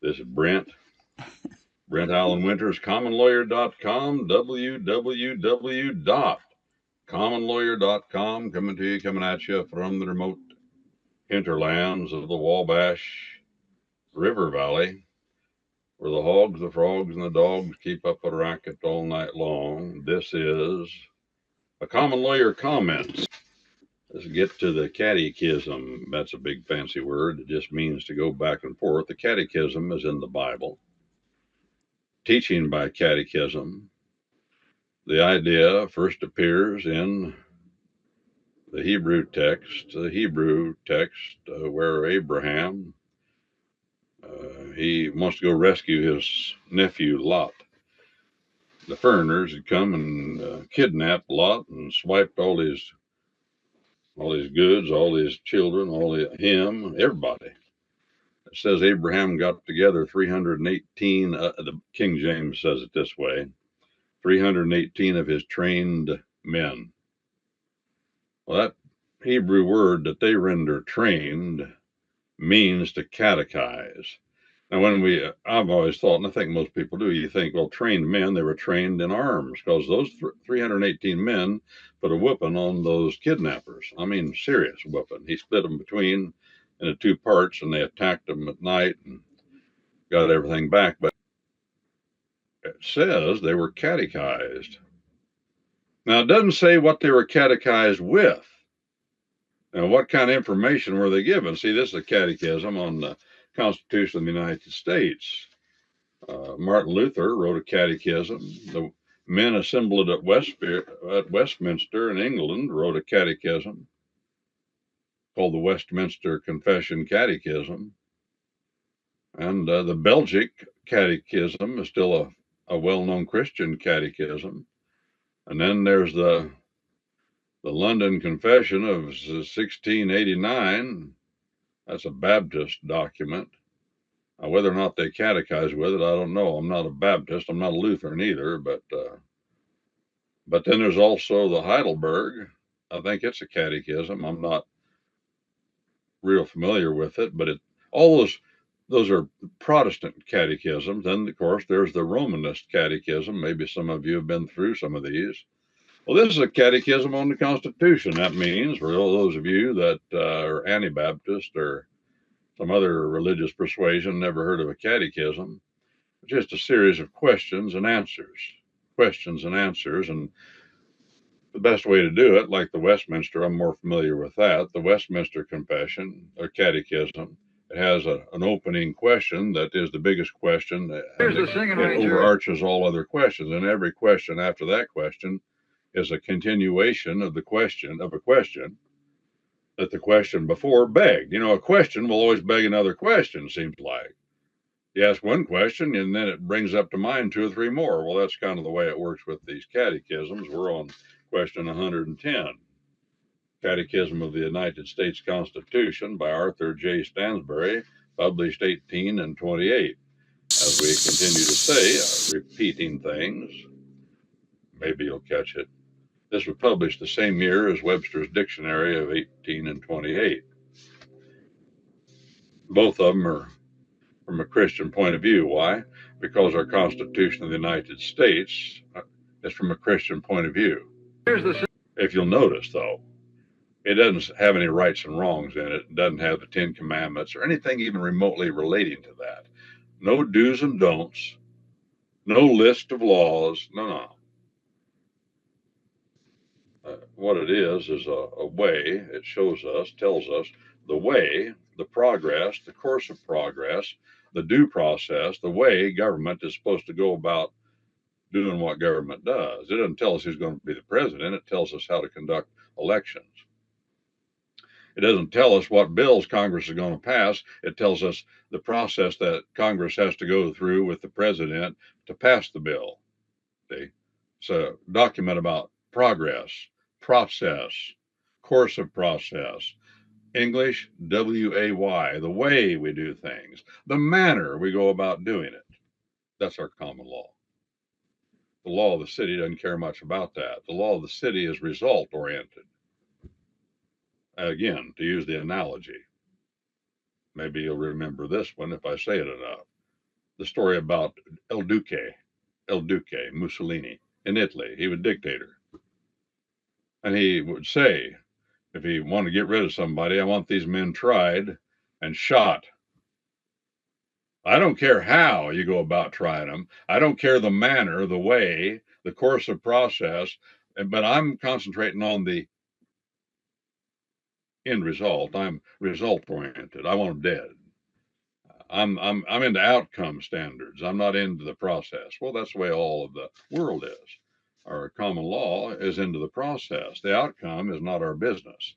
This is Brent Allen Winters, commonlawyer.com, www.commonlawyer.com, coming at you from the remote hinterlands of the Wabash River Valley, where the hogs, the frogs, and the dogs keep up a racket all night long. This is a Common Lawyer Comments. Let's get to the Catechism. That's a big fancy word. It just means to go back and forth. The Catechism is in the Bible. Teaching by Catechism. The idea first appears in the Hebrew text, where Abraham, he wants to go rescue his nephew Lot. The foreigners had come and kidnapped Lot and swiped all his goods, all his children, him, everybody. It says Abraham got together 318. The King James says it this way: 318 of his trained men. Well, that Hebrew word that they render trained means to catechize. Now, I've always thought, and I think most people do, you think, well, trained men, they were trained in arms, because those 318 men put a whooping on those kidnappers. I mean, serious whooping. He split them into two parts, and they attacked them at night and got everything back. But it says they were catechized. Now, it doesn't say what they were catechized with. Now, what kind of information were they given? See, this is a catechism on the Constitution of the United States. Martin Luther wrote a catechism. The men assembled at Westminster in England wrote a catechism called the Westminster Confession Catechism. And the Belgic Catechism is still a well-known Christian catechism. And then there's the London Confession of 1689. That's a Baptist document. Whether or not they catechize with it, I don't know. I'm not a Baptist. I'm not a Lutheran either. But then there's also the Heidelberg. I think it's a catechism. I'm not real familiar with it, but all those are Protestant catechisms. And of course, there's the Romanist catechism. Maybe some of you have been through some of these. Well, this is a catechism on the Constitution. That means for all those of you that are Anabaptist or some other religious persuasion, never heard of a catechism, it's just a series of questions and answers. And the best way to do it, like the Westminster, I'm more familiar with that. The Westminster Confession or Catechism, it has an opening question that is the biggest question. Here's the singing it overarches all other questions, and every question after that question is a continuation of a question that the question before begged. You know, a question will always beg another question, seems like. You ask one question, and then it brings up to mind two or three more. Well, that's kind of the way it works with these catechisms. We're on question 110. Catechism of the United States Constitution by Arthur J. Stansbury, published 1828. As we continue to say, repeating things, maybe you'll catch it. This was published the same year as Webster's Dictionary of 1828. Both of them are from a Christian point of view. Why? Because our Constitution of the United States is from a Christian point of view. If you'll notice, though, it doesn't have any rights and wrongs in it. It doesn't have the Ten Commandments or anything even remotely relating to that. No do's and don'ts. No list of laws. No. What it is a way. It tells us the way, the progress, the course of progress, the due process, the way government is supposed to go about doing what government does. It doesn't tell us who's going to be the president. It tells us how to conduct elections. It doesn't tell us what bills Congress is going to pass. It tells us the process that Congress has to go through with the president to pass the bill. See? It's a document about progress, process, course of process. English, W-A-Y, the way we do things, the manner we go about doing it. That's our common law. The law of the city doesn't care much about that. The law of the city is result oriented. Again, to use the analogy, maybe you'll remember this one if I say it enough. the story about El Duce Mussolini in Italy. He was a dictator. And he would say, if he wanted to get rid of somebody, I want these men tried and shot. I don't care how you go about trying them. I don't care the manner, the way, the course of process, but I'm concentrating on the end result. I'm result oriented. I want them dead. I'm into outcome standards. I'm not into the process. Well, that's the way all of the world is. Our common law is into the process. The outcome is not our business.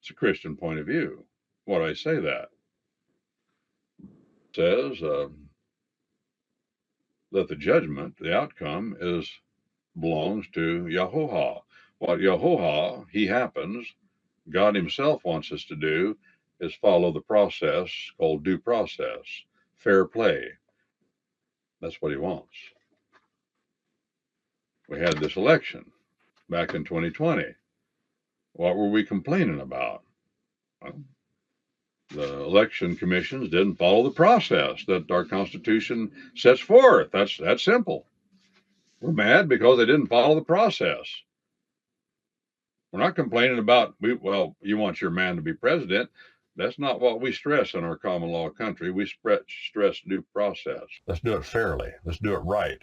It's a Christian point of view. Why do I say that? It says that the judgment, the outcome, belongs to Yahuwah. What Yahuwah, he happens, God himself wants us to do is follow the process called due process, fair play. That's what he wants. We had this election back in 2020. What were we complaining about? Well, the election commissions didn't follow the process that our Constitution sets forth. That's simple. We're mad because they didn't follow the process. We're not complaining about, well, you want your man to be president. That's not what we stress in our common law country. We stress due process. Let's do it fairly. Let's do it right.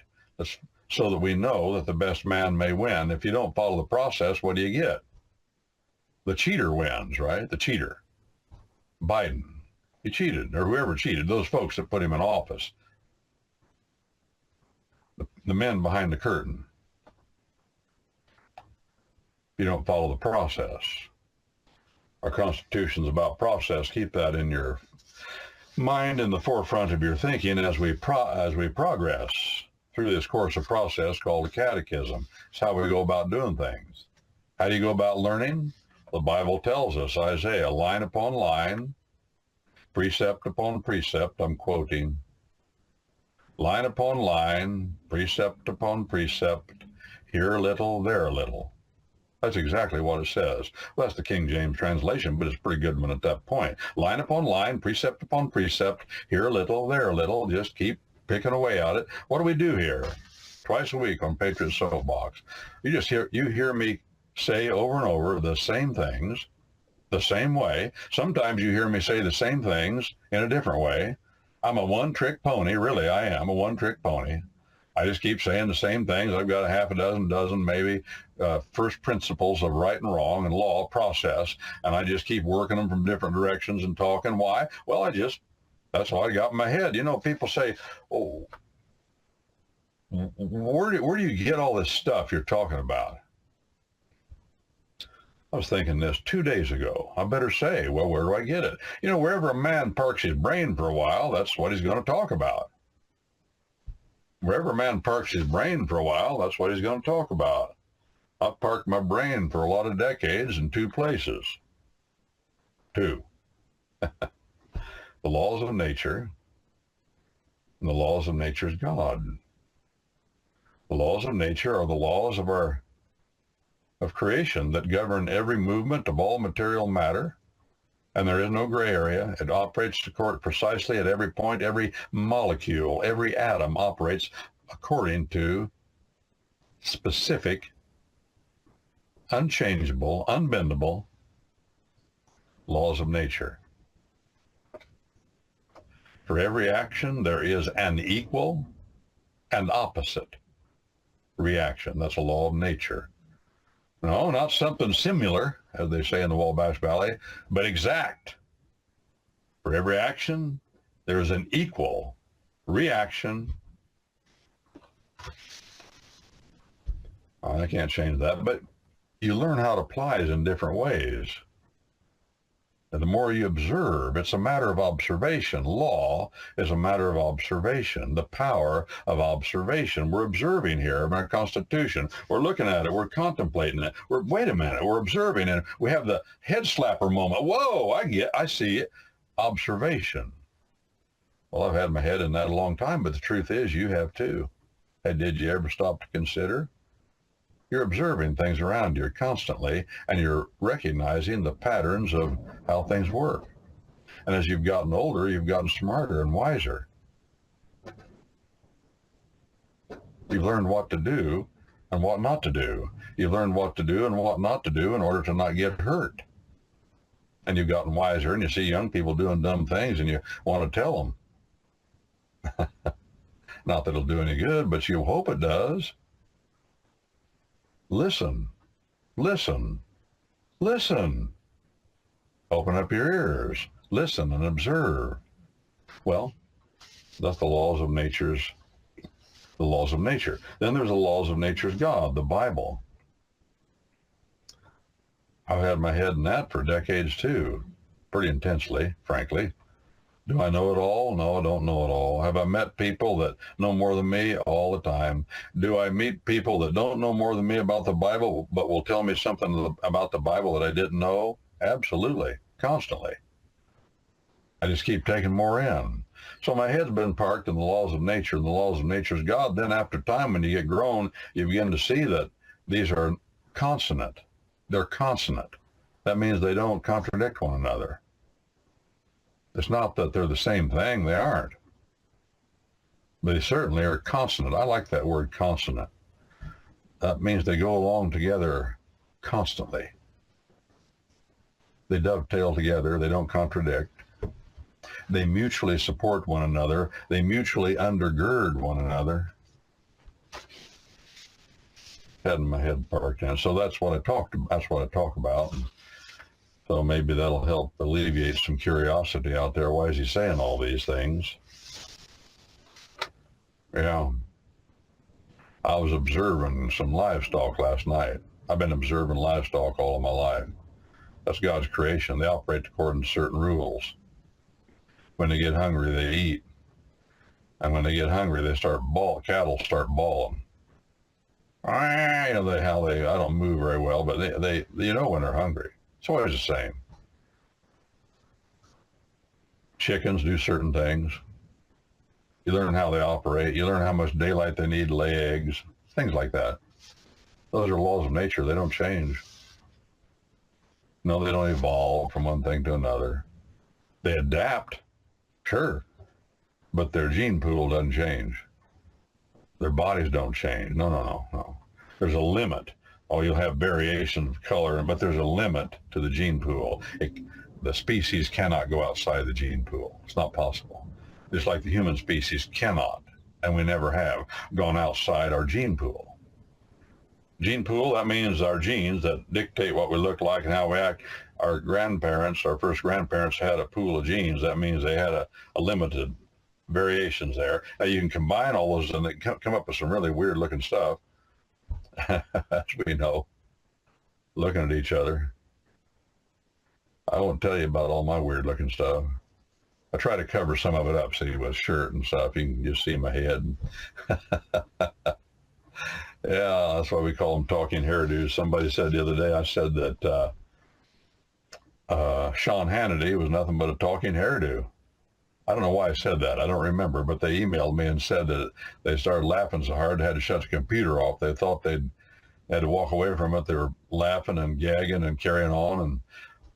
So that we know that the best man may win. If you don't follow the process, what do you get? The cheater wins, right? The cheater. Biden. He cheated, or whoever cheated, those folks that put him in office. The men behind the curtain. You don't follow the process. Our Constitution's about process. Keep that in your mind, in the forefront of your thinking as we progress through this course of process called the Catechism. It's how we go about doing things. How do you go about learning? The Bible tells us, Isaiah, line upon line, precept upon precept, I'm quoting, line upon line, precept upon precept, here a little, there a little. That's exactly what it says. Well, that's the King James translation, but it's a pretty good one at that point. Line upon line, precept upon precept, here a little, there a little, just keep picking away at it. What do we do here? Twice a week on Patriot Soapbox. You hear me say over and over the same things, the same way. Sometimes you hear me say the same things in a different way. I'm a one-trick pony, really I am a one-trick pony. I just keep saying the same things. I've got a half a dozen maybe first principles of right and wrong and law process, and I just keep working them from different directions and talking. Why? Well, that's what I got in my head. You know, people say, oh, where do you get all this stuff you're talking about? I was thinking this 2 days ago. I better say, well, where do I get it? You know, wherever a man parks his brain for a while, that's what he's going to talk about. Wherever a man parks his brain for a while, that's what he's going to talk about. I've parked my brain for a lot of decades in two places. Two. The laws of nature and the laws of nature's God. The laws of nature are the laws of creation that govern every movement of all material matter, and there is no gray area. It operates precisely at every point. Every molecule, every atom operates according to specific, unchangeable, unbendable laws of nature. For every action, there is an equal and opposite reaction. That's a law of nature. No, not something similar, as they say in the Wabash Valley, but exact. For every action, there is an equal reaction. I can't change that, but you learn how it applies in different ways. And the more you observe, it's a matter of observation. Law is a matter of observation, the power of observation. We're observing here in our Constitution. We're looking at it. We're contemplating it. Wait a minute. We're observing it. We have the head slapper moment. Whoa, I see it. Observation. Well, I've had my head in that a long time, but the truth is you have too. Hey, did you ever stop to consider? You're observing things around you constantly, and you're recognizing the patterns of how things work. And as you've gotten older, you've gotten smarter and wiser. You've learned what to do and what not to do. You've learned what to do and what not to do in order to not get hurt. And you've gotten wiser, and you see young people doing dumb things, and you want to tell them. Not that it'll do any good, but you hope it does. Listen, listen, listen. Open up your ears. Listen and observe. Well, that's the laws of nature. Then there's the laws of nature's God, the Bible. I've had my head in that for decades too, pretty intensely, frankly. Do I know it all? No, I don't know it all. Have I met people that know more than me? All the time. Do I meet people that don't know more than me about the Bible, but will tell me something about the Bible that I didn't know? Absolutely, constantly. I just keep taking more in. So my head's been parked in the laws of nature and the laws of nature's God. Then after time, when you get grown, you begin to see that these are consonant. They're consonant. That means they don't contradict one another. It's not that they're the same thing. They aren't. But they certainly are consonant. I like that word, consonant. That means they go along together constantly. They dovetail together. They don't contradict. They mutually support one another. They mutually undergird one another. Having my head parked in. So that's what I talk about. So maybe that'll help alleviate some curiosity out there. Why is he saying all these things? Yeah. I was observing some livestock last night. I've been observing livestock all of my life. That's God's creation. They operate according to certain rules. When they get hungry, they eat. And when they get hungry, cattle start bawling. I don't move very well, but they when they're hungry. It's always the same. Chickens do certain things. You learn how they operate. You learn how much daylight they need to lay eggs, things like that. Those are laws of nature. They don't change. No, they don't evolve from one thing to another. They adapt, sure, but their gene pool doesn't change. Their bodies don't change. No. There's a limit. Oh, you'll have variations of color, but there's a limit to the gene pool. The species cannot go outside the gene pool. It's not possible. Just like the human species cannot, and we never have, gone outside our gene pool. Gene pool, that means our genes that dictate what we look like and how we act. Our first grandparents had a pool of genes. That means they had a limited variations there. Now you can combine all those and they come up with some really weird looking stuff. As we know, looking at each other. I won't tell you about all my weird looking stuff. I try to cover some of it up, see, with shirt and stuff. You can just see my head. Yeah, that's why we call them talking hairdos. Somebody said the other day, I said that Sean Hannity was nothing but a talking hairdo. I don't know why I said that. I don't remember, but they emailed me and said that they started laughing so hard they had to shut the computer off. They thought they'd had to walk away from it. They were laughing and gagging and carrying on. And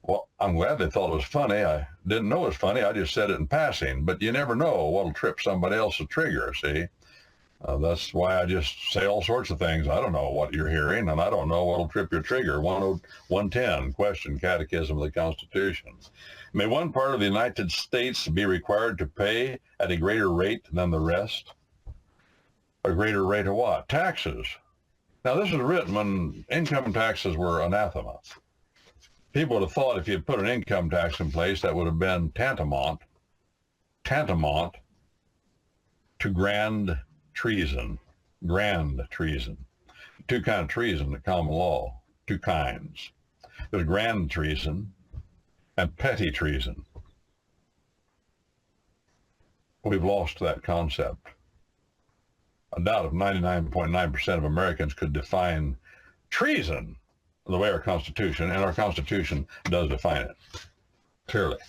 well, I'm glad they thought it was funny. I didn't know it was funny. I just said it in passing. But you never know what'll trip somebody else's trigger, see? That's why I just say all sorts of things. I don't know what you're hearing, and I don't know what'll trip your trigger. 110, question, Catechism of the Constitution. May one part of the United States be required to pay at a greater rate than the rest? A greater rate of what? Taxes. Now, this was written when income taxes were anathema. People would have thought if you'd put an income tax in place, that would have been tantamount to grand treason. Two kinds of treason in common law. Two kinds. There's grand treason and petty treason. We've lost that concept. I doubt if 99.9% of Americans could define treason the way our Constitution, and our Constitution does define it clearly.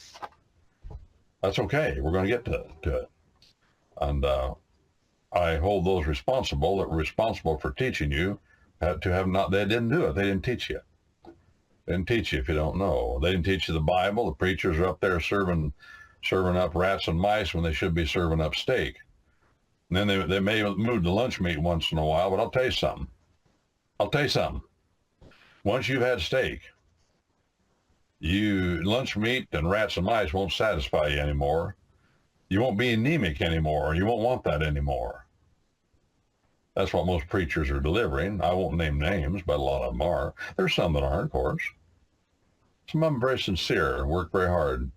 That's okay. We're going to get to it. And I hold those responsible that were responsible for teaching you to have not, they didn't do it. They didn't teach you. They didn't teach you if you don't know. They didn't teach you the Bible. The preachers are up there serving up rats and mice when they should be serving up steak. And then they may move to lunch meat once in a while, but I'll tell you something. Once you've had steak, lunch meat and rats and mice won't satisfy you anymore. You won't be anemic anymore. You won't want that anymore. That's what most preachers are delivering. I won't name names, but a lot of them are. There's some that aren't, of course. Some of them very sincere, work very hard.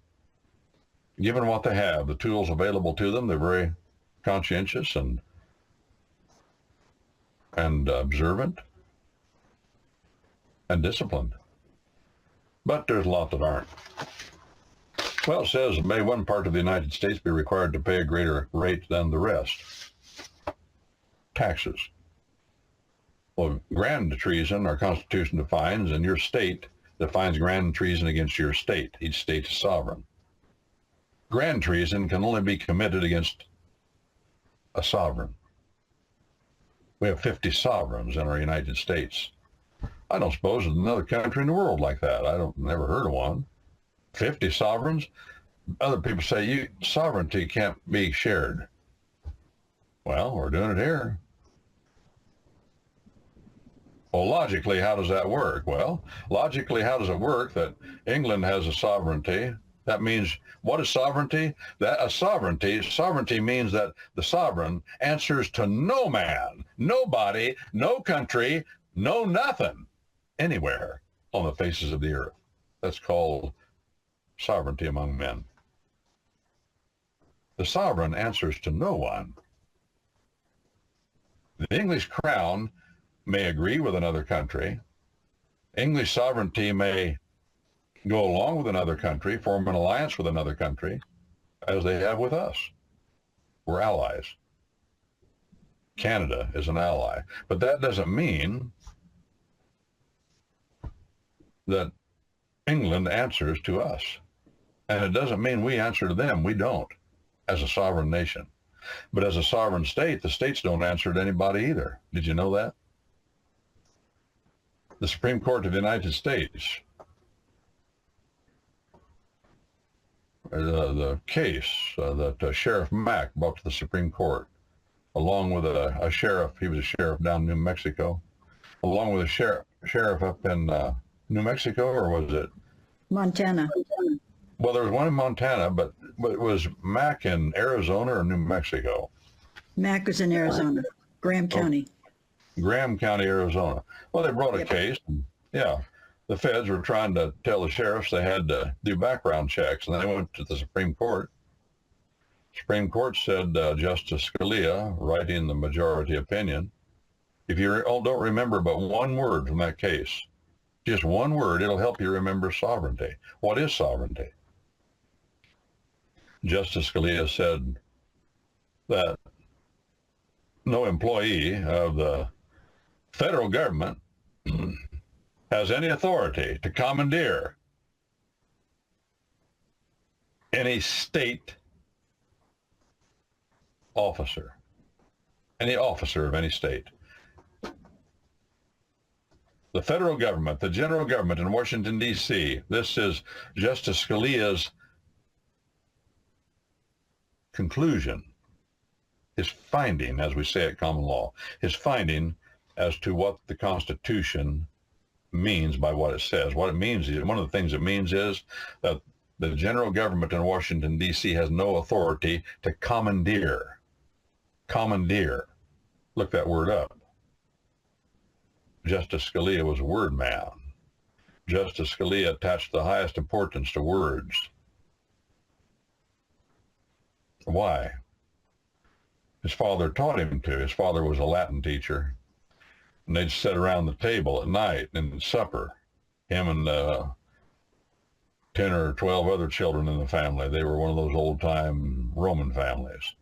Given what they have, the tools available to them, they're very conscientious and observant and disciplined. But there's a lot that aren't. Well, it says, may one part of the United States be required to pay a greater rate than the rest? Taxes. Well, grand treason our Constitution defines, and your state defines grand treason against your state. Each state is sovereign. Grand treason can only be committed against a sovereign. We have 50 sovereigns in our United States. I don't suppose there's another country in the world like that. Never heard of one. 50 sovereigns. Other people say sovereignty can't be shared. Well, we're doing it here. Well, logically, how does that work? Well, logically, how does it work that England has a sovereignty? That means, what is sovereignty? Sovereignty means that the sovereign answers to no man, nobody, no country, no nothing, anywhere on the faces of the earth. That's called sovereignty among men. The sovereign answers to no one. The English crown may agree with another country. English sovereignty may go along with another country, form an alliance with another country, as they have with us. We're allies. Canada is an ally. But that doesn't mean that England answers to us. And it doesn't mean we answer to them. We don't, as a sovereign nation. But as a sovereign state, the states don't answer to anybody either. Did you know that? The Supreme Court of the United States, the case that Sheriff Mack brought to the Supreme Court, along with a sheriff, he was a sheriff down in New Mexico, along with a sheriff up in New Mexico, or was it? Montana. Well, there was one in Montana, but it was Mack in Arizona or New Mexico? Mack was in Arizona, Graham County. Graham County, Arizona. Well, they brought a case. And, yeah, the feds were trying to tell the sheriffs they had to do background checks, and they went to the Supreme Court. Supreme Court said, Justice Scalia, writing the majority opinion, if you don't remember but one word from that case, just one word, it'll help you remember sovereignty. What is sovereignty? Justice Scalia said that no employee of the federal government has any authority to commandeer any state officer, any officer of any state. The federal government, the general government in Washington, D.C., this is Justice Scalia's conclusion, his finding, as we say at common law, his finding as to what the Constitution means by what it says. What it means is, one of the things it means is that the general government in Washington, D.C. has no authority to commandeer. Commandeer. Look that word up. Justice Scalia was a word man. Justice Scalia attached the highest importance to words. Why? His father taught him to. His father was a Latin teacher. And they'd sit around the table at night and supper, him and 10 or 12 other children in the family. They were one of those old-time Roman families.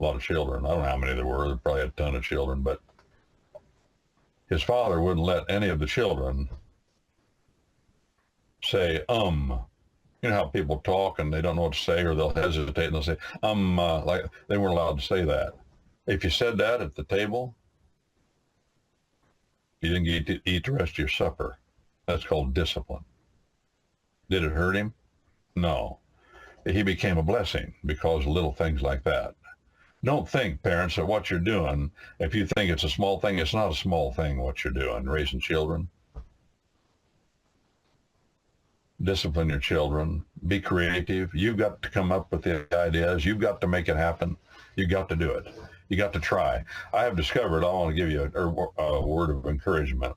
A lot of children. I don't know how many there were. Probably a ton of children. But his father wouldn't let any of the children say, You know how people talk and they don't know what to say, or they'll hesitate and they'll say, like they weren't allowed to say that. If you said that at the table, you didn't get to eat the rest of your supper. That's called discipline. Did it hurt him? No. He became a blessing because of little things like that. Don't think, parents, that what you're doing, if you think it's a small thing, it's not a small thing what you're doing, raising children. Discipline your children. Be creative. You've got to come up with the ideas. You've got to make it happen. You've got to do it. You got to try. I have discovered, I want to give you a word of encouragement.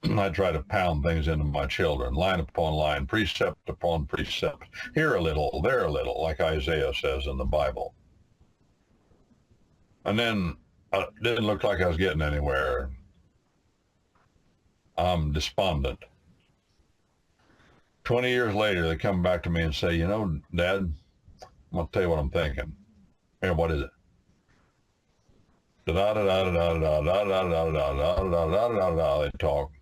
I try to pound things into my children, line upon line, precept upon precept, here a little, there a little, like Isaiah says in the Bible. And then it didn't look like I was getting anywhere. I'm despondent. 20 years later, they come back to me and say, you know, Dad, I'm going to tell you what I'm thinking. And what is it? They talk.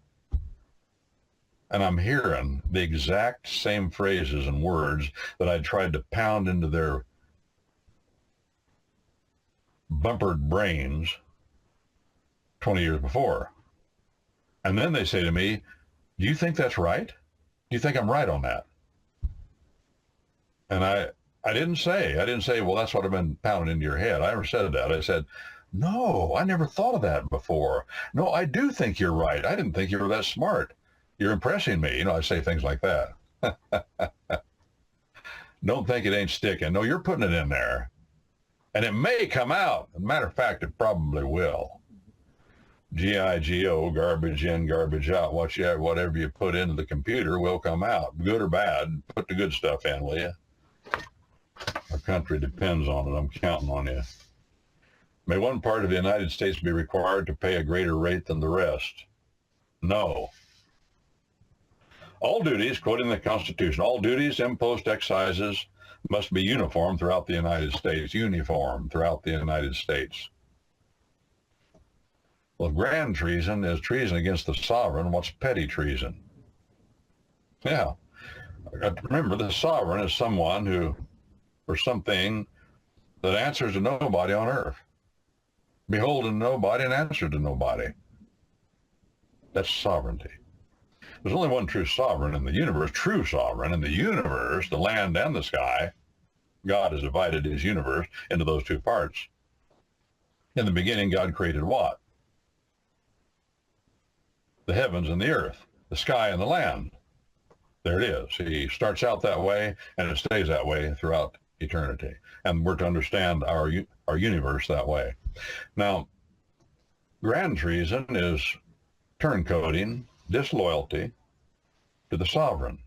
And I'm hearing the exact same phrases and words that I tried to pound into their bumpered brains 20 years before. And then they say to me, do you think that's right? Do you think I'm right on that? And I didn't say, well, that's what I've been pounding into your head. I never said that. I said, no, I never thought of that before. No, I do think you're right. I didn't think you were that smart. You're impressing me. You know, I say things like that. Don't think it ain't sticking. No, you're putting it in there. And it may come out. As a matter of fact, it probably will. G-I-G-O, garbage in, garbage out. Whatever you put into the computer will come out, good or bad. Put the good stuff in, will you? Our country depends on it. I'm counting on you. May one part of the United States be required to pay a greater rate than the rest? No. All duties, quoting the Constitution, all duties, impost, excises must be uniform throughout the United States. Uniform throughout the United States. Well, if grand treason is treason against the sovereign, what's petty treason? Yeah. Remember, the sovereign is someone who, or something that answers to nobody on earth. Beholden to nobody and answer to nobody. That's sovereignty. There's only one true sovereign in the universe, true sovereign in the universe, the land and the sky. God has divided his universe into those two parts. In the beginning, God created what? The heavens and the earth, the sky and the land. There it is. He starts out that way, and it stays that way throughout eternity. And we're to understand our universe that way. Now, grand treason is turncoating, disloyalty to the sovereign,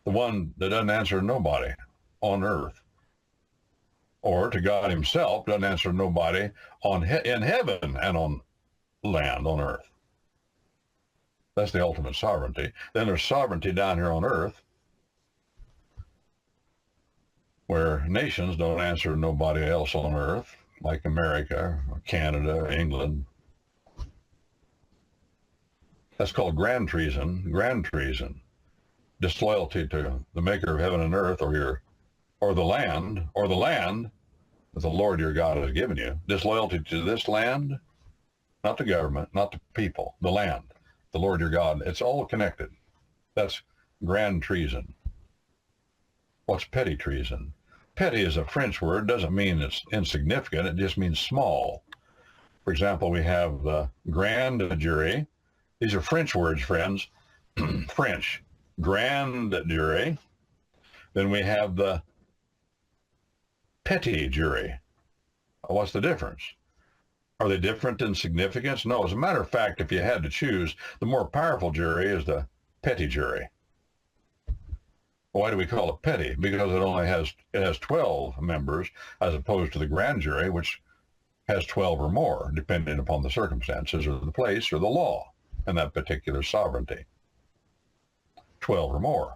the one that doesn't answer to nobody on earth, or to God himself, doesn't answer to nobody in heaven and on land, on earth. That's the ultimate sovereignty. Then there's sovereignty down here on earth, where nations don't answer to nobody else on earth, like America, or Canada, England. That's called grand treason. Grand treason, disloyalty to the maker of heaven and earth, or the land that the Lord your God has given you. Disloyalty to this land, not the government, not the people, the land, the Lord your God. It's all connected. That's grand treason. What's petty treason? Petty is a French word. Doesn't mean it's insignificant. It just means small. For example, we have the grand jury. These are French words, friends. French. Grand jury. Then we have the petty jury. What's the difference? Are they different in significance? No. As a matter of fact, if you had to choose, the more powerful jury is the petty jury. Why do we call it petty? Because it has 12 members, as opposed to the grand jury, which has 12 or more, depending upon the circumstances or the place or the law and that particular sovereignty. 12 or more.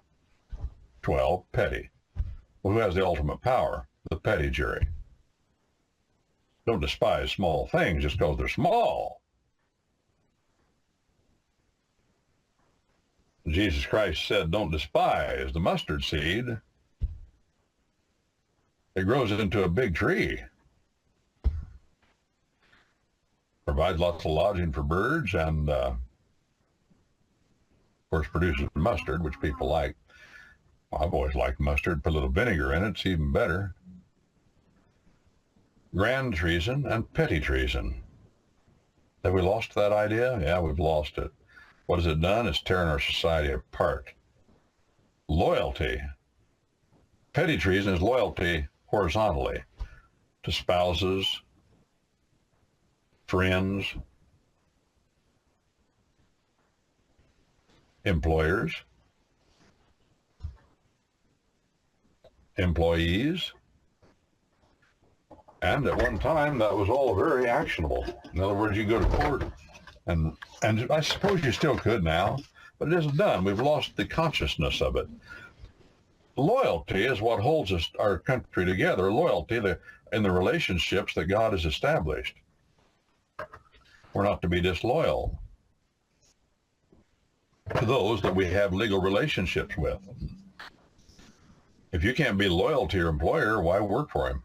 12 petty. Well, who has the ultimate power? The petty jury. Don't despise small things just because they're small. Jesus Christ said, don't despise the mustard seed. It grows into a big tree. Provides lots of lodging for birds and, of course, produces mustard, which people like. I've always liked mustard. Put a little vinegar in it, it's even better. grand treason, and petty treason. Have we lost that idea? Yeah, we've lost it. What has it done? It's tearing our society apart. Loyalty. Petty treason is loyalty horizontally to spouses, friends, employers, employees, and at one time that was all very actionable. In other words, you go to court, and I suppose you still could now, but it isn't done. We've lost the consciousness of it. Loyalty is what holds our country together. Loyalty in the relationships that God has established. We're not to be disloyal to those that we have legal relationships with. If you can't be loyal to your employer, why work for him?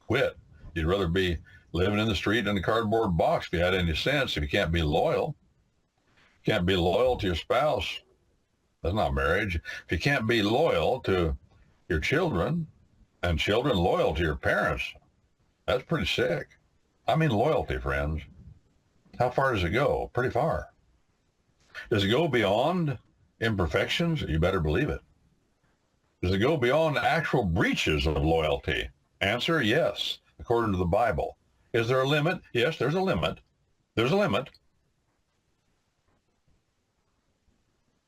Quit. You'd rather be living in the street in a cardboard box if you had any sense. If you can't be loyal, can't be loyal to your spouse, that's not marriage. If you can't be loyal to your children, and children loyal to your parents, that's pretty sick. I mean loyalty, friends. How far does it go? Pretty far. Does it go beyond imperfections? You better believe it. Does it go beyond actual breaches of loyalty? Answer, yes, according to the Bible. Is there a limit? Yes, there's a limit. There's a limit.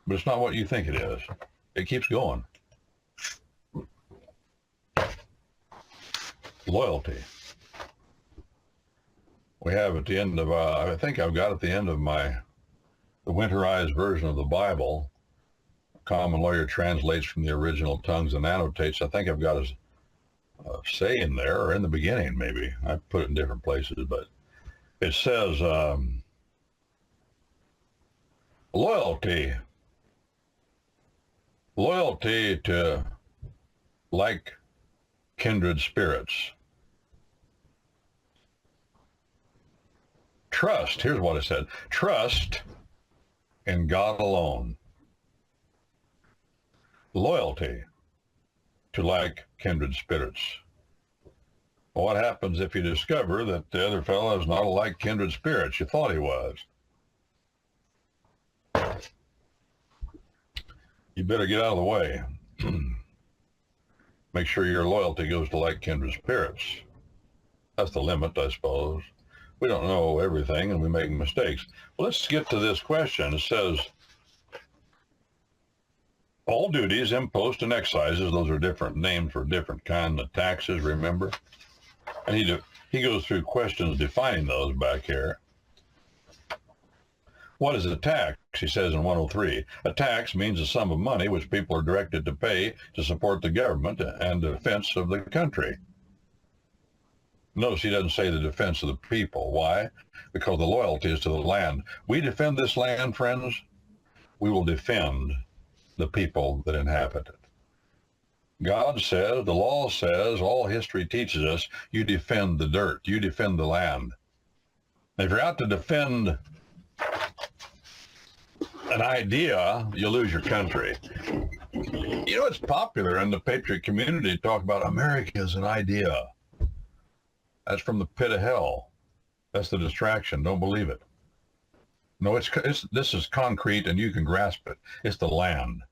But it's not what you think it is. It keeps going. Loyalty. We have at the end of, I think I've got at the end of the winterized version of the Bible, Common Lawyer translates from the original tongues and annotates. I think I've got a saying there, or in the beginning maybe. I put it in different places, but it says, loyalty to like kindred spirits. Trust, here's what it said, trust in God alone. Loyalty to like kindred spirits. Well, what happens if you discover that the other fellow is not a like kindred spirits you thought he was? You better get out of the way. Make sure your loyalty goes to like kindred spirits. That's the limit, I suppose. We don't know everything and we make mistakes. Well, let's get to this question. It says, all duties, imposts, and excises, those are different names for different kinds of taxes, remember? And he goes through questions defining those back here. What is a tax? He says in 103, a tax means a sum of money which people are directed to pay to support the government and defense of the country. Notice he doesn't say the defense of the people. Why? Because the loyalty is to the land. We defend this land, friends. We will defend the people that inhabit it. God says, the law says, all history teaches us, you defend the dirt, you defend the land. If you're out to defend an idea, you lose your country. You know, it's popular in the patriot community to talk about America as an idea. That's from the pit of hell. That's the distraction. Don't believe it. No, this is concrete and you can grasp it. It's the land.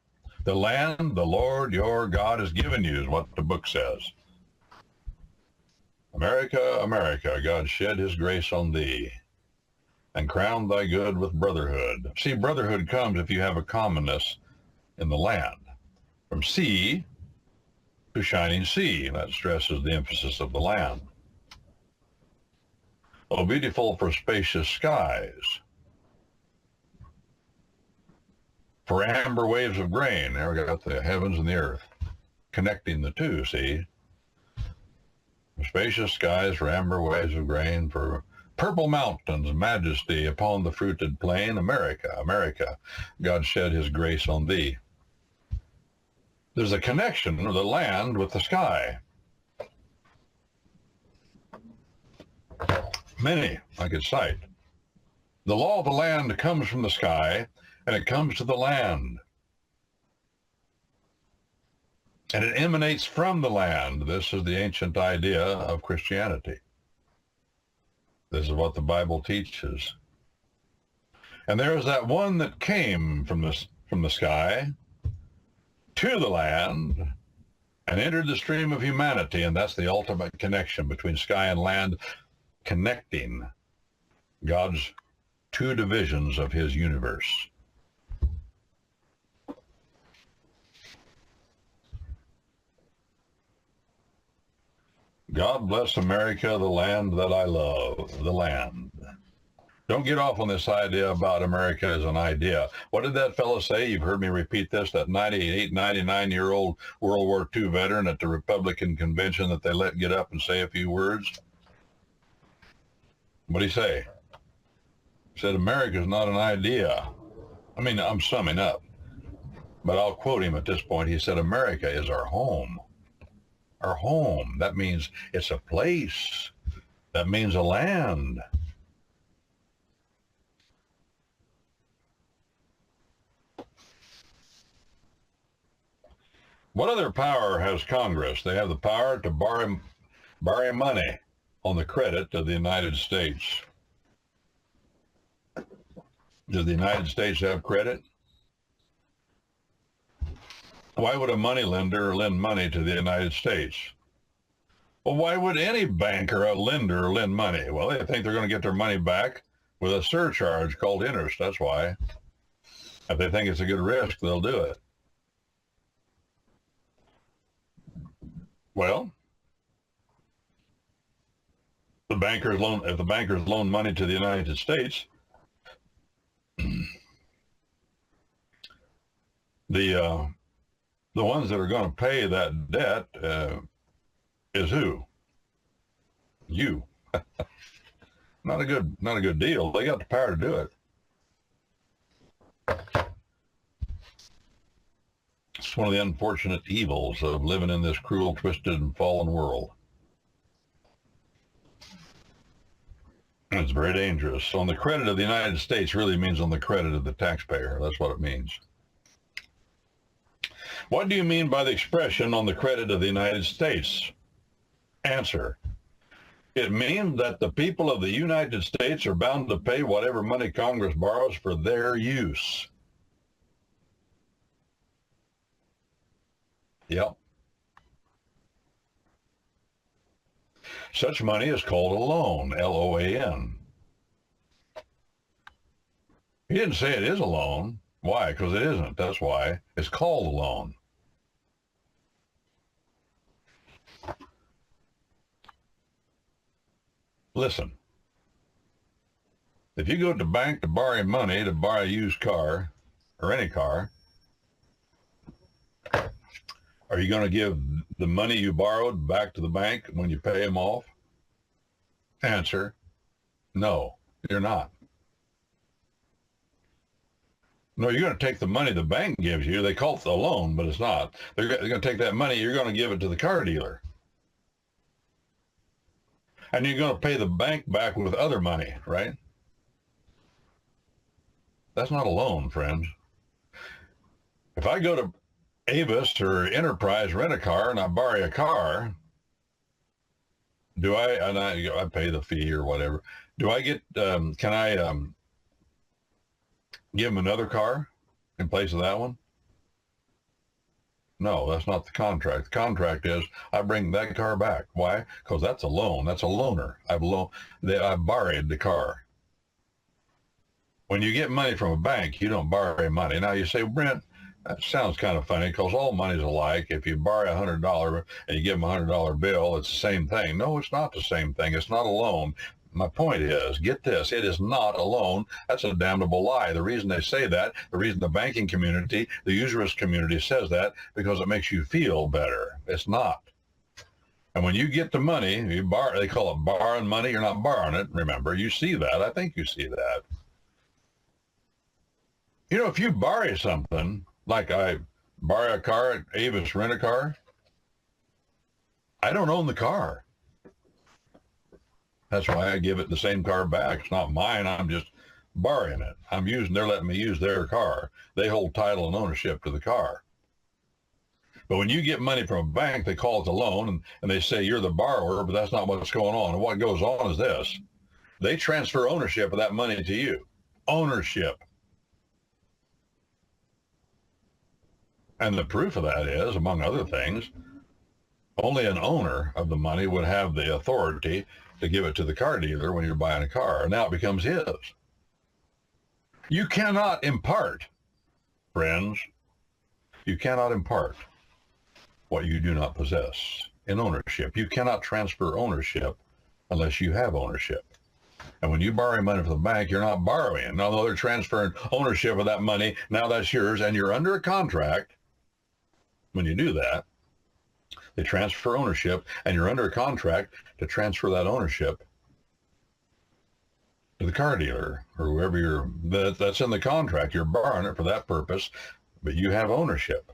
The land the Lord your God has given you is what the book says. America, America, God shed his grace on thee and crowned thy good with brotherhood. See, brotherhood comes if you have a commonness in the land. From sea to shining sea. That stresses the emphasis of the land. Oh, beautiful for spacious skies, for amber waves of grain. There we got the heavens and the earth, connecting the two, see? For spacious skies, for amber waves of grain, for purple mountains, majesty upon the fruited plain. America, America, God shed his grace on thee. There's a connection of the land with the sky. Many I could cite. The law of the land comes from the sky, and it comes to the land. And it emanates from the land. This is the ancient idea of Christianity. This is what the Bible teaches. And there is that one that came from the sky to the land and entered the stream of humanity, and that's the ultimate connection between sky and land, connecting God's two divisions of his universe. God bless America, the land that I love, the land. Don't get off on this idea about America as an idea. What did that fellow say? You've heard me repeat this, that 98, 99-year-old World War II veteran at the Republican convention that they let get up and say a few words. What did he say? He said, America is not an idea. I mean, I'm summing up, but I'll quote him at this point. He said, America is our home. Our home. That means it's a place. That means a land. What other power has Congress? They have the power to borrow money on the credit of the United States. Does the United States have credit? Why would a moneylender lend money to the United States? Well, why would any bank or a lender lend money? Well, they think they're going to get their money back with a surcharge called interest. That's why. If they think it's a good risk, they'll do it. Well, if the bankers loan money to the United States, the ones that are going to pay that debt is who? You. Not a good deal. They got the power to do it. It's one of the unfortunate evils of living in this cruel, twisted, and fallen world. And it's very dangerous. So on the credit of the United States really means on the credit of the taxpayer. That's what it means. What do you mean by the expression on the credit of the United States? Answer. It means that the people of the United States are bound to pay whatever money Congress borrows for their use. Yep. Such money is called a loan, L-O-A-N. He didn't say it is a loan. Why? Because it isn't. That's why. It's called a loan. Listen. If you go to the bank to borrow money to buy a used car, or any car, are you going to give the money you borrowed back to the bank when you pay them off? Answer, no, you're not. No, you're going to take the money the bank gives you. They call it a loan, but it's not. They're going to take that money, you're going to give it to the car dealer. And you're going to pay the bank back with other money, right? That's not a loan, friends. If I go to Avis or Enterprise Rent-A-Car and I borrow a car, I pay the fee or whatever. Do I get, can I give them another car in place of that one? No, that's not the contract. The contract is I bring that car back. Why? Because that's a loan. That's a loaner. I borrowed the car. When you get money from a bank, you don't borrow money. Now you say, Brent, that sounds kind of funny because all money's alike. If you borrow $100 and you give them a $100 bill, it's the same thing. No, it's not the same thing. It's not a loan. My point is, get this, it is not a loan. That's a damnable lie. The reason they say that, the reason the banking community, the usurious community says that, because it makes you feel better. It's not. And when you get the money, you borrow, they call it borrowing money. You're not borrowing it. Remember, you see that. I think you see that. You know, if you borrow something, like I borrow a car at Avis Rent-A-Car, I don't own the car. That's why I give it the same car back. It's not mine. I'm just borrowing it. They're letting me use their car. They hold title and ownership to the car. But when you get money from a bank, they call it a loan, and they say you're the borrower, but that's not what's going on. And what goes on is this. They transfer ownership of that money to you. Ownership. And the proof of that is, among other things, only an owner of the money would have the authority to give it to the car dealer when you're buying a car. And now it becomes his. You cannot impart, friends. You cannot impart what you do not possess in ownership. You cannot transfer ownership unless you have ownership. And when you borrow money from the bank, you're not borrowing. Now they're transferring ownership of that money. Now that's yours, and you're under a contract. When you do that, they transfer ownership, and you're under a contract to transfer that ownership to the car dealer or whoever that's in the contract. You're borrowing it for that purpose, but you have ownership.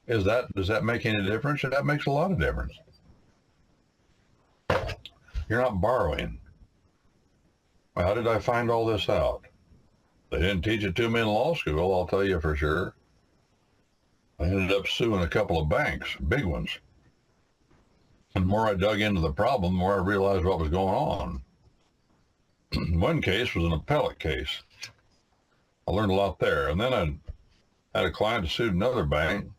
Does that make any difference? That makes a lot of difference. You're not borrowing. Well, how did I find all this out? They didn't teach it to me in law school, I'll tell you for sure. I ended up suing a couple of banks, big ones. And the more I dug into the problem, the more I realized what was going on. One case was an appellate case. I learned a lot there. And then I had a client who sued another bank.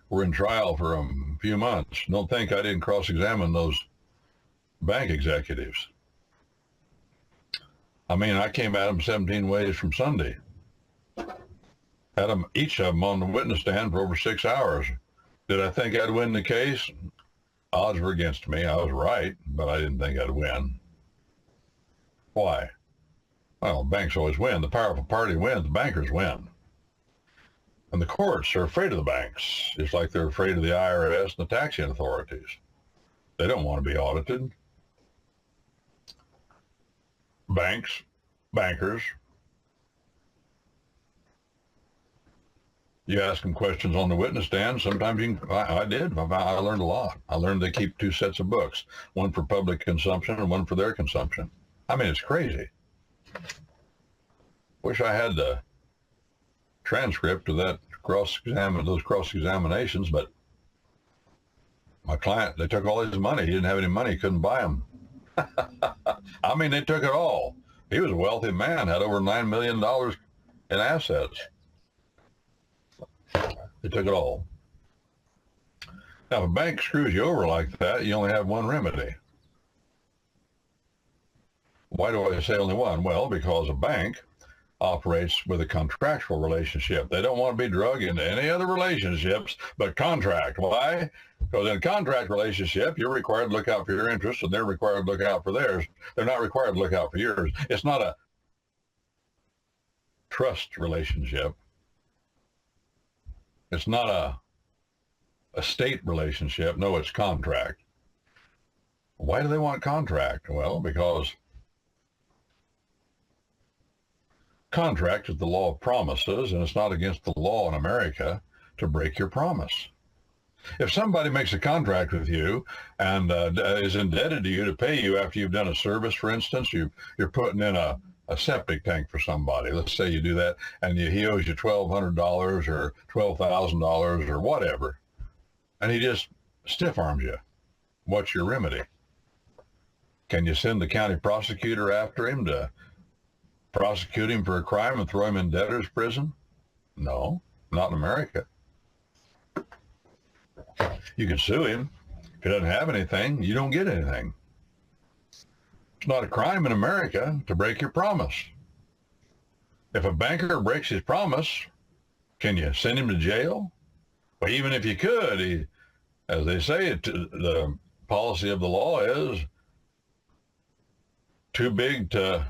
We're in trial for a few months. Don't think I didn't cross-examine those bank executives. I mean, I came at them 17 ways from Sunday. Had them, each of them on the witness stand for over 6 hours. Did I think I'd win the case? Odds were against me. I was right, but I didn't think I'd win. Why? Well, banks always win. The powerful party wins. The bankers win. And the courts are afraid of the banks, just like they're afraid of the IRS and the taxing authorities. They don't want to be audited. Banks, bankers. You ask them questions on the witness stand. Sometimes I did. I learned a lot. I learned they keep 2 sets of books, one for public consumption and one for their consumption. I mean, it's crazy. Wish I had the transcript of that those cross-examinations, but my client, they took all his money. He didn't have any money, couldn't buy them. I mean, they took it all. He was a wealthy man, had over $9 million in assets. They took it all. Now, if a bank screws you over like that, you only have one remedy. Why do I say only one? Well, because a bank operates with a contractual relationship. They don't want to be drug into any other relationships but contract. Why? Because in a contract relationship, you're required to look out for your interests, and they're required to look out for theirs. They're not required to look out for yours. It's not a trust relationship. It's not a state relationship. No, it's contract. Why do they want contract? Well, because contract is the law of promises, and it's not against the law in America to break your promise. If somebody makes a contract with you and is indebted to you to pay you after you've done a service, for instance, you're putting in a septic tank for somebody. Let's say you do that, and he owes you $1,200 or $12,000 or whatever, and he just stiff arms you. What's your remedy? Can you send the county prosecutor after him to prosecute him for a crime and throw him in debtor's prison? No, not in America. You can sue him. If he doesn't have anything, you don't get anything. It's not a crime in America to break your promise. If a banker breaks his promise, can you send him to jail? Well, even if you could, as they say, the policy of the law is too big to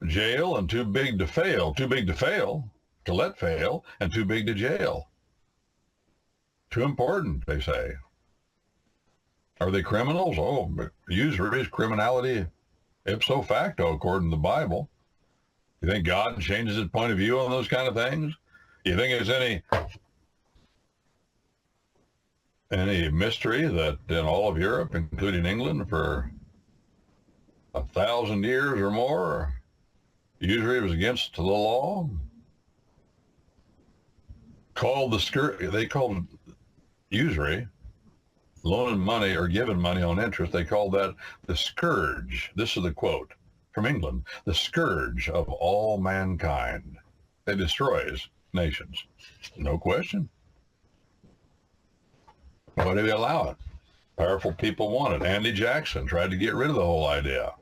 jail and too big to fail. Too big to fail, to let fail, and too big to jail. Too important, they say. Are they criminals? Oh, usury is criminality ipso facto, according to the Bible. You think God changes his point of view on those kind of things? You think it's any mystery that in all of Europe, including England, for 1,000 years or more, usury was against the law? called they called usury, loaning money or giving money on interest, they called that the scourge. This is the quote from England: the scourge of all mankind. It destroys nations. No question. Why do they allow it? Powerful people want it. Andy Jackson tried to get rid of the whole idea.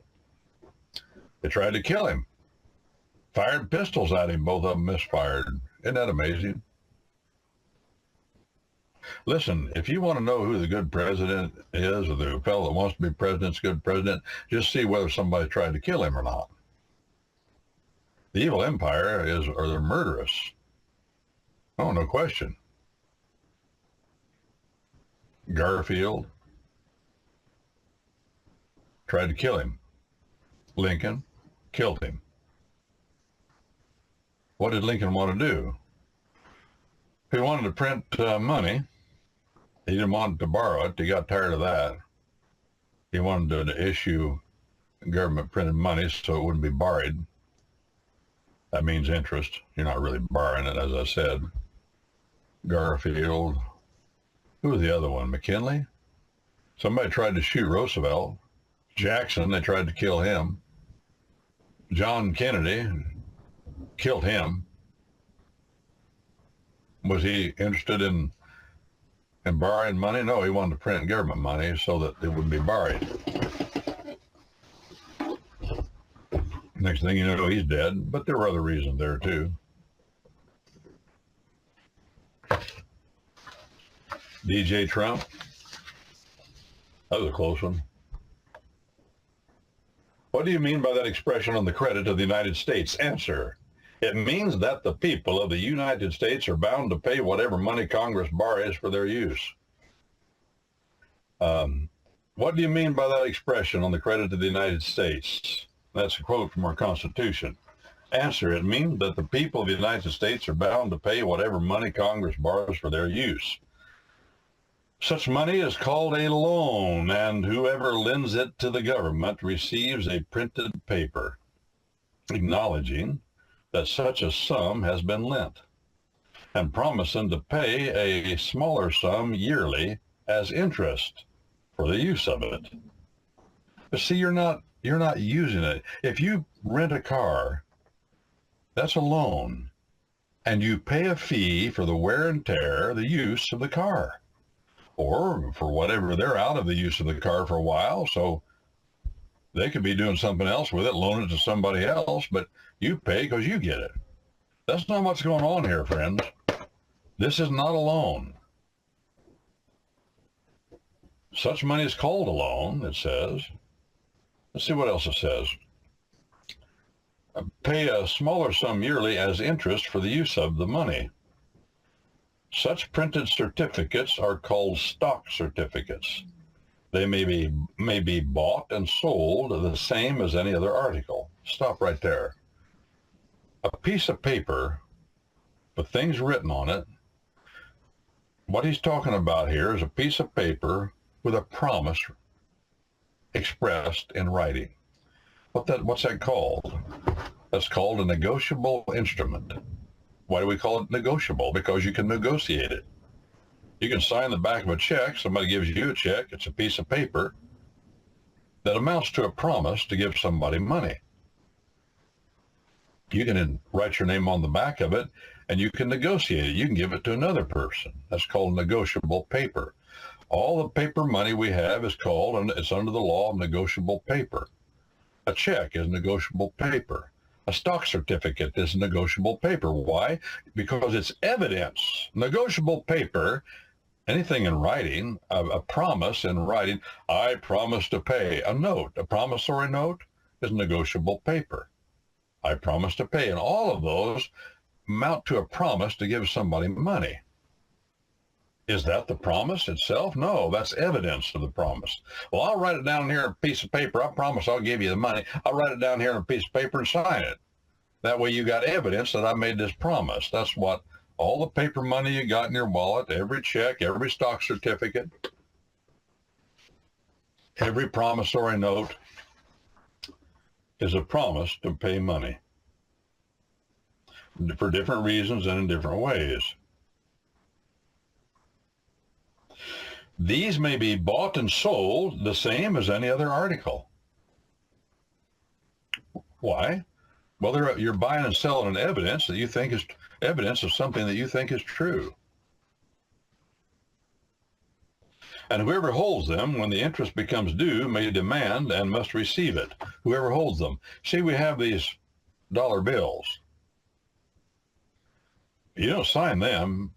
They tried to kill him. Fired pistols at him. Both of them misfired. Isn't that amazing? Listen, if you want to know who the good president is, or the fellow that wants to be president's good president, just see whether somebody tried to kill him or not. The evil empire are they're murderous. Oh, no question. Garfield tried to kill him. Lincoln killed him. What did Lincoln want to do? He wanted to print money. He didn't want to borrow it. He got tired of that. He wanted to issue government printed money so it wouldn't be borrowed. That means interest. You're not really borrowing it, as I said. Garfield. Who was the other one? McKinley? Somebody tried to shoot Roosevelt. Jackson, they tried to kill him. John Kennedy killed him. Was he interested in borrowing money? No, he wanted to print government money so that it wouldn't be borrowed. Next thing you know, he's dead, but there were other reasons there too. DJ Trump. That was a close one. What do you mean by that expression on the credit of the United States? Answer. It means that the people of the United States are bound to pay whatever money Congress borrows for their use. What do you mean by that expression on the credit of the United States? That's a quote from our Constitution. Answer. It means that the people of the United States are bound to pay whatever money Congress borrows for their use. Such money is called a loan, and whoever lends it to the government receives a printed paper acknowledging that such a sum has been lent and promising to pay a smaller sum yearly as interest for the use of it. But see, you're not using it. If you rent a car, that's a loan, and you pay a fee for the wear and tear, the use of the car, or for whatever they're out of the use of the car for a while, so they could be doing something else with it, loan it to somebody else, but you pay because you get it. That's not what's going on here, friends. This is not a loan. Such money is called a loan, it says. Let's see what else it says. Pay a smaller sum yearly as interest for the use of the money. Such printed certificates are called stock certificates. They may be bought and sold the same as any other article. Stop right there. A piece of paper with things written on it. What he's talking about here is a piece of paper with a promise expressed in writing. What's that called? That's called a negotiable instrument. Why do we call it negotiable? Because you can negotiate it. You can sign the back of a check. Somebody gives you a check. It's a piece of paper that amounts to a promise to give somebody money. You can write your name on the back of it, and you can negotiate it. You can give it to another person. That's called negotiable paper. All the paper money we have is called, and it's under the law of negotiable paper. A check is negotiable paper. A stock certificate is negotiable paper. Why? Because it's evidence. Negotiable paper, anything in writing, a promise in writing, I promise to pay. A note, a promissory note is negotiable paper. I promise to pay. And all of those amount to a promise to give somebody money. Is that the promise itself? No, that's evidence of the promise. Well, I'll write it down here on a piece of paper. I promise I'll give you the money. I'll write it down here on a piece of paper and sign it. That way you got evidence that I made this promise. That's what all the paper money you got in your wallet, every check, every stock certificate, every promissory note is a promise to pay money for different reasons and in different ways. These may be bought and sold the same as any other article. Why? Well, you're buying and selling an evidence that you think is evidence of something that you think is true. And whoever holds them, when the interest becomes due, may demand and must receive it. Whoever holds them. See, we have these dollar bills. You don't sign them.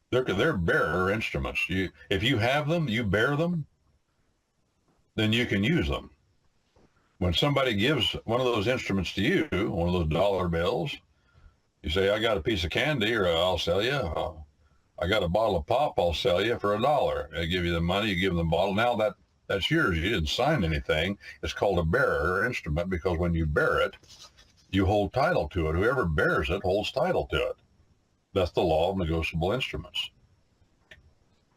They're bearer instruments. If you have them, you bear them, then you can use them. When somebody gives one of those instruments to you, one of those dollar bills, you say, I got a piece of candy, or I'll sell you. I got a bottle of pop, I'll sell you for $1. They give you the money, you give them the bottle. Now that's yours. You didn't sign anything. It's called a bearer instrument, because when you bear it, you hold title to it. Whoever bears it holds title to it. That's the law of negotiable instruments.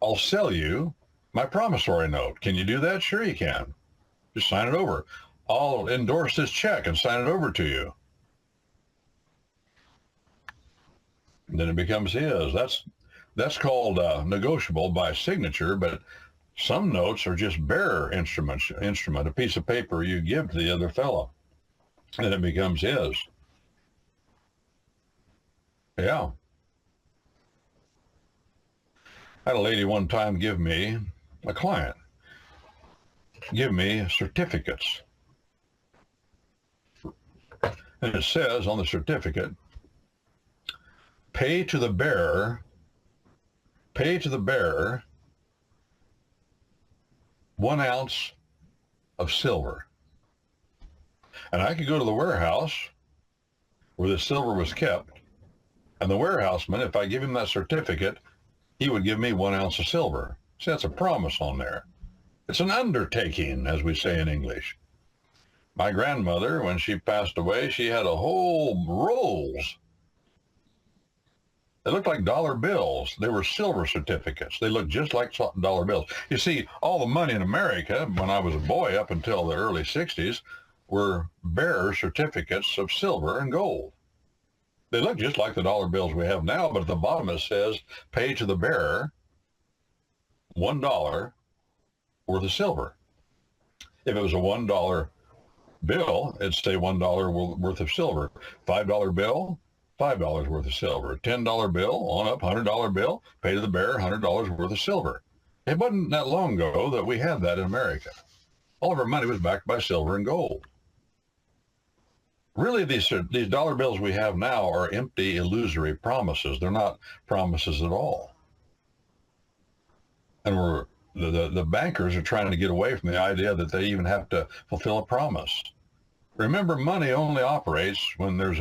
I'll sell you my promissory note. Can you do that? Sure you can. Just sign it over. I'll endorse this check and sign it over to you. And then it becomes his. That's called negotiable by signature, but some notes are just bearer instrument, a piece of paper you give to the other fellow, and it becomes his. Yeah. I had a lady one time give me certificates. And it says on the certificate, pay to the bearer 1 ounce of silver. And I could go to the warehouse where the silver was kept, and the warehouseman, if I give him that certificate, he would give me 1 ounce of silver. See, that's a promise on there. It's an undertaking, as we say in English. My grandmother, when she passed away, she had a whole rolls. They looked like dollar bills. They were silver certificates. They looked just like dollar bills. You see, all the money in America, when I was a boy up until the early 60s, were bearer certificates of silver and gold. They look just like the dollar bills we have now, but at the bottom it says, pay to the bearer $1 worth of silver. If it was a $1 bill, it'd say $1 worth of silver. $5 bill, $5 worth of silver. $10 bill, on up, $100 bill, pay to the bearer $100 worth of silver. It wasn't that long ago that we had that in America. All of our money was backed by silver and gold. Really, these dollar bills we have now are empty, illusory promises. They're not promises at all. And the bankers are trying to get away from the idea that they even have to fulfill a promise. Remember, money only operates when there's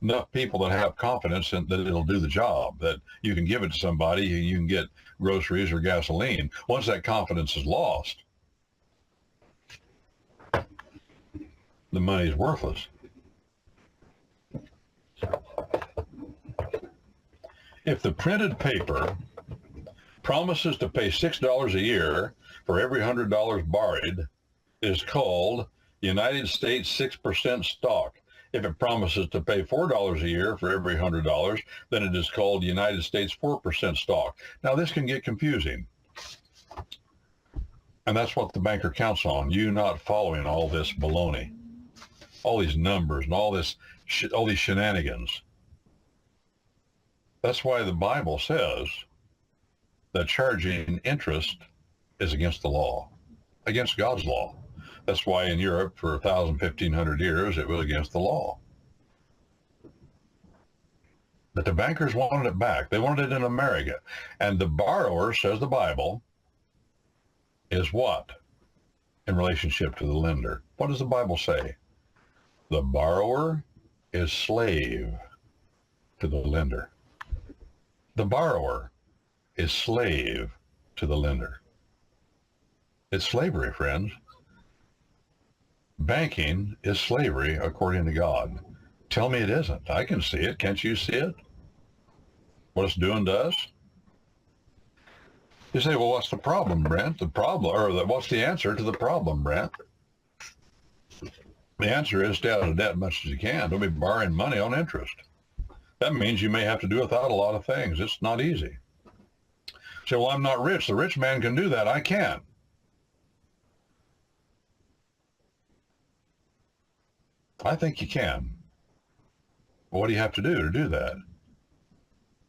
enough people that have confidence in that it'll do the job, that you can give it to somebody, you can get groceries or gasoline. Once that confidence is lost, the money is worthless. If the printed paper promises to pay $6 a year for every $100 borrowed, it is called United States 6% stock. If it promises to pay $4 a year for every $100, then it is called United States 4% stock. Now, this can get confusing. And that's what the banker counts on, you not following all this baloney, all these numbers and all these shenanigans. That's why the Bible says that charging interest is against the law, against God's law. That's why in Europe for 1,000, 1,500 years, it was against the law. But the bankers wanted it back. They wanted it in America. And the borrower, says the Bible, is what in relationship to the lender? What does the Bible say? The borrower is slave to the lender. The borrower is slave to the lender. It's slavery, friends. Banking is slavery according to God. Tell me it isn't. I can see it. Can't you see it? What it's doing to us? You say, well, what's the problem, Brent? What's the answer to the problem, Brent? The answer is stay out of debt as much as you can. Don't be borrowing money on interest. That means you may have to do without a lot of things. It's not easy. Say, well, I'm not rich. The rich man can do that. I can't. I think you can. What do you have to do that?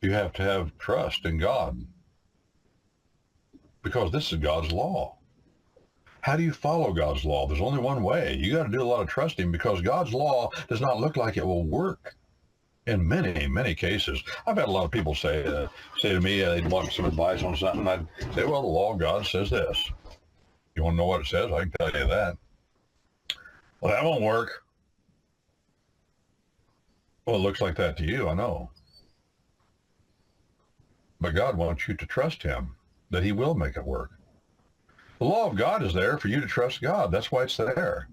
You have to have trust in God, because this is God's law. How do you follow God's law? There's only one way. You got to do a lot of trusting, because God's law does not look like it will work in many, many cases. I've had a lot of people say to me, they'd want some advice on something. I'd say, well, the law of God says this. You want to know what it says? I can tell you that. Well, that won't work. Well, it looks like that to you, I know. But God wants you to trust him, that he will make it work. The law of God is there for you to trust God. That's why it's there.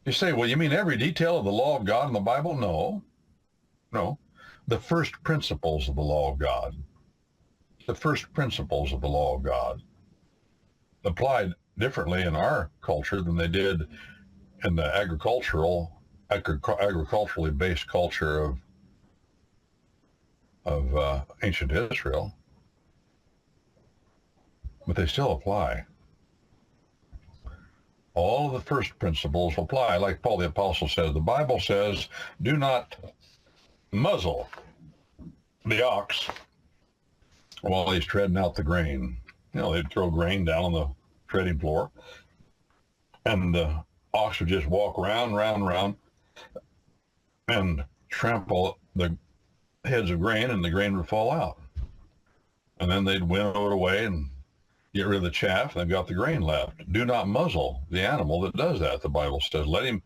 You say, well, you mean every detail of the law of God in the Bible? No. No. The first principles of the law of God. The first principles of the law of God applied differently in our culture than they did in the agriculturally based culture of ancient Israel. But they still apply. All of the first principles apply. Like Paul the Apostle says, the Bible says, do not muzzle the ox while he's treading out the grain. You know, they'd throw grain down on the treading floor, and the ox would just walk round, and trample the heads of grain, and the grain would fall out. And then they'd winnow it away and get rid of the chaff, and they've got the grain left. Do not muzzle the animal that does that, the Bible says. Let him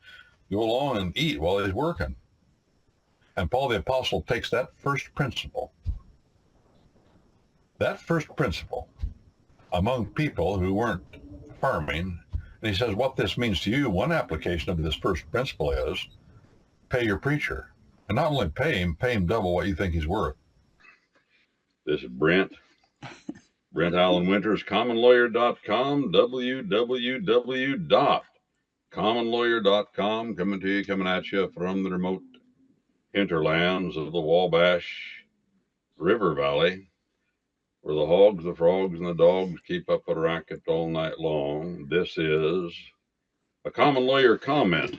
go along and eat while he's working. And Paul the Apostle takes that first principle among people who weren't farming, and he says, what this means to you, one application of this first principle is pay your preacher. And not only pay him double what you think he's worth. This is Brent Allen Winters, commonlawyer.com, www.commonlawyer.com, coming at you from the remote hinterlands of the Wabash River Valley, where the hogs, the frogs, and the dogs keep up a racket all night long. This is a Common Lawyer Comments.